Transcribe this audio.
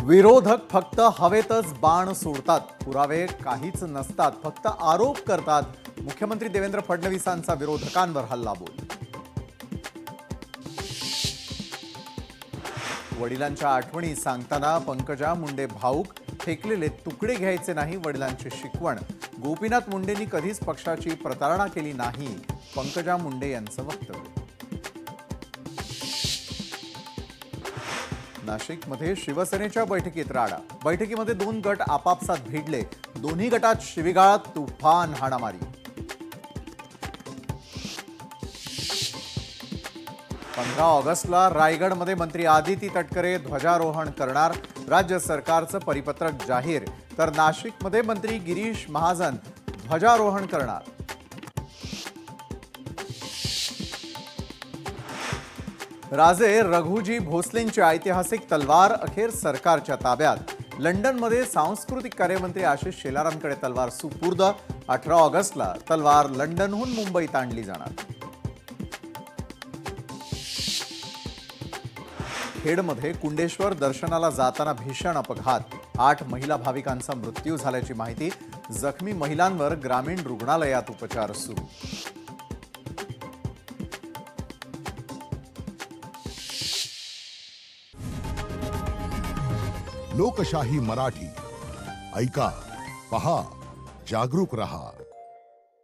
विरोधक फक्त हवेतच बाण सोडतात, पुरावे काहीच नसतात, फक्त आरोप करतात. मुख्यमंत्री देवेंद्र फडणवीसांचा विरोधकांवर हल्लाबोल. वडिलांच्या आठवणी सांगताना पंकजा मुंडे भाऊक. फेकलेले तुकडे घ्यायचे नाही, वडिलांची शिकवण. गोपीनाथ मुंडेंनी कधीच पक्षाची प्रतारणा केली नाही, पंकजा मुंडे यांचं वक्तव्य. नाशिकमध्ये शिवसेनेच्या बैठकीत राडा. बैठकीमध्ये 2 गट आपापसात भिडले. दोन्ही गटात शिवीगाळ, तुफान हाणामारी. 15 ऑगस्टला रायगडमध्ये मंत्री आदिती तटकरे ध्वजारोहण करणार. राज्य सरकारचं परिपत्रक जाहीर. तर नाशिकमध्ये मंत्री गिरीश महाजन ध्वजारोहण करणार. राजे रघुजी भोसलेंची ऐतिहासिक तलवार अखेर सरकारच्या ताब्यात. लंडनमध्ये सांस्कृतिक कार्यमंत्री आशिष शेलारांकडे तलवार सुपूर्द. 18 ऑगस्टला तलवार लंडनहून मुंबईत आणली जाणार. खेडमध्ये कुंडेश्वर दर्शनाला जाताना भीषण अपघात. 8 महिला भाविकांचा मृत्यू झाल्याची माहिती. जखमी महिलांवर ग्रामीण रुग्णालयात उपचार सुरू. लोकशाही मराठी ऐका, पहा, जागरूक रहा.